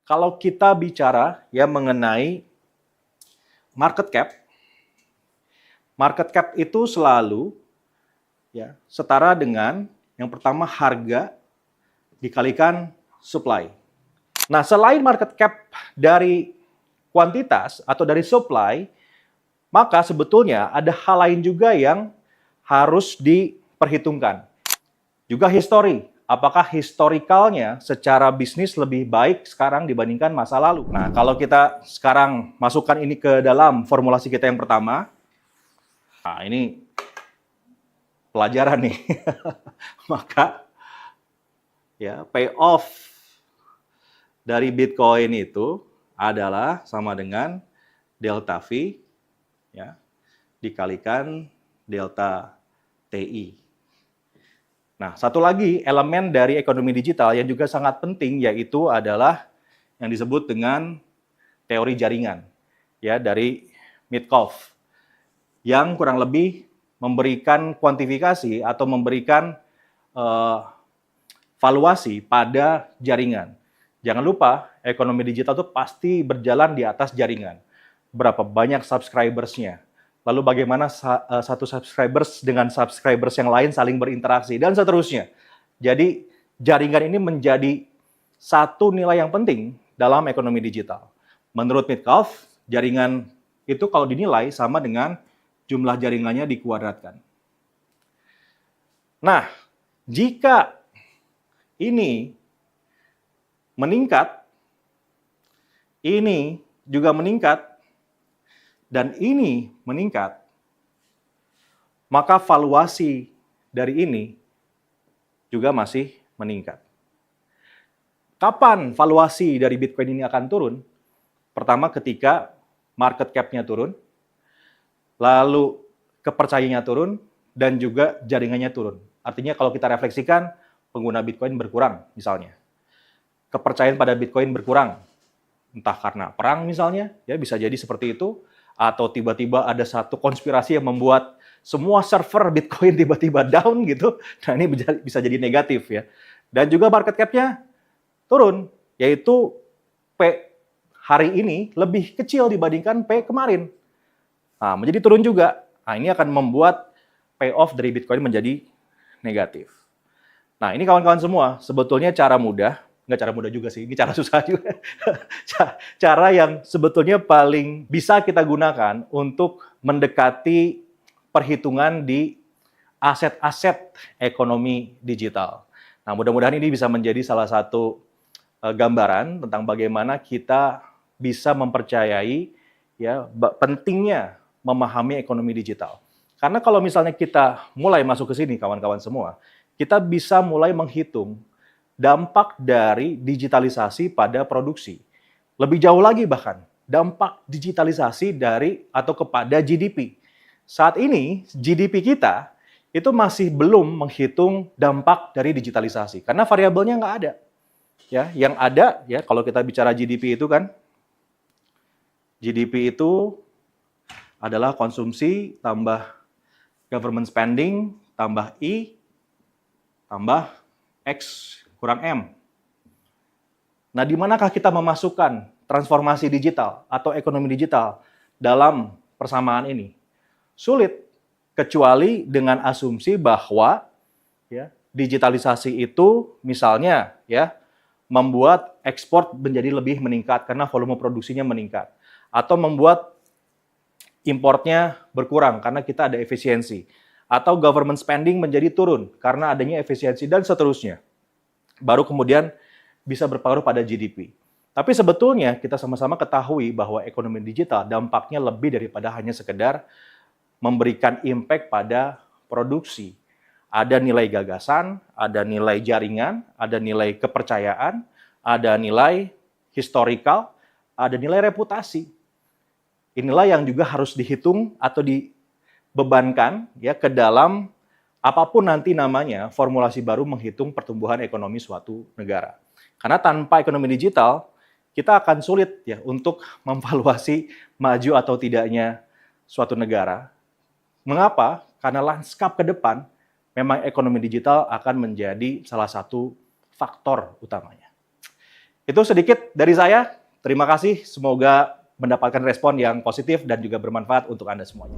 Kalau kita bicara ya mengenai market cap, market cap itu selalu ya setara dengan yang pertama harga dikalikan supply. Nah, selain market cap dari kuantitas atau dari supply, maka sebetulnya ada hal lain juga yang harus diperhitungkan. Juga histori. Apakah historikalnya secara bisnis lebih baik sekarang dibandingkan masa lalu? Nah, kalau kita sekarang masukkan ini ke dalam formulasi kita yang pertama, nah ini pelajaran nih. Maka ya payoff dari Bitcoin itu adalah sama dengan delta V ya dikalikan delta TI. Nah, satu lagi elemen dari ekonomi digital yang juga sangat penting yaitu adalah yang disebut dengan teori jaringan ya dari Mitkoff yang kurang lebih memberikan kuantifikasi atau memberikan valuasi pada jaringan. Jangan lupa, ekonomi digital itu pasti berjalan di atas jaringan. Berapa banyak subscribers-nya, lalu bagaimana satu subscribers dengan subscribers yang lain saling berinteraksi, dan seterusnya. Jadi, jaringan ini menjadi satu nilai yang penting dalam ekonomi digital. Menurut Mitkoff, jaringan itu kalau dinilai sama dengan jumlah jaringannya dikuadratkan. Nah, jika ini meningkat, ini juga meningkat, dan ini meningkat, maka valuasi dari ini juga masih meningkat. Kapan valuasi dari Bitcoin ini akan turun? Pertama ketika market cap-nya turun, lalu kepercayaannya turun, dan juga jaringannya turun. Artinya kalau kita refleksikan, pengguna Bitcoin berkurang misalnya. Kepercayaan pada Bitcoin berkurang. Entah karena perang misalnya, ya bisa jadi seperti itu, atau tiba-tiba ada satu konspirasi yang membuat semua server Bitcoin tiba-tiba down gitu. Nah, ini bisa jadi negatif ya. Dan juga market cap-nya turun, yaitu P hari ini lebih kecil dibandingkan P kemarin. Nah, menjadi turun juga. Nah, ini akan membuat payoff dari Bitcoin menjadi negatif. Nah, ini kawan-kawan semua, sebetulnya cara mudah, nggak cara mudah juga sih, ini cara susah juga. Cara yang sebetulnya paling bisa kita gunakan untuk mendekati perhitungan di aset-aset ekonomi digital. Nah, mudah-mudahan ini bisa menjadi salah satu gambaran tentang bagaimana kita bisa mempercayai ya pentingnya memahami ekonomi digital. Karena kalau misalnya kita mulai masuk ke sini kawan-kawan semua, kita bisa mulai menghitung dampak dari digitalisasi pada produksi. Lebih jauh lagi bahkan, dampak digitalisasi dari atau kepada GDP. Saat ini, GDP kita itu masih belum menghitung dampak dari digitalisasi, karena variabelnya nggak ada. Ya, yang ada, ya kalau kita bicara GDP itu kan, GDP itu adalah konsumsi tambah government spending tambah I tambah X kurang M. Nah, di manakah kita memasukkan transformasi digital atau ekonomi digital dalam persamaan ini? Sulit, kecuali dengan asumsi bahwa ya, digitalisasi itu misalnya ya membuat ekspor menjadi lebih meningkat karena volume produksinya meningkat, atau membuat importnya berkurang karena kita ada efisiensi, atau government spending menjadi turun karena adanya efisiensi, dan seterusnya. Baru kemudian bisa berpengaruh pada GDP. Tapi sebetulnya kita sama-sama ketahui bahwa ekonomi digital dampaknya lebih daripada hanya sekedar memberikan impact pada produksi. Ada nilai gagasan, ada nilai jaringan, ada nilai kepercayaan, ada nilai historical, ada nilai reputasi. Inilah yang juga harus dihitung atau dibebankan ya ke dalam apapun nanti namanya formulasi baru menghitung pertumbuhan ekonomi suatu negara. Karena tanpa ekonomi digital, kita akan sulit ya untuk memvaluasi maju atau tidaknya suatu negara. Mengapa? Karena lanskap ke depan memang ekonomi digital akan menjadi salah satu faktor utamanya. Itu sedikit dari saya. Terima kasih. Semoga mendapatkan respon yang positif dan juga bermanfaat untuk Anda semuanya.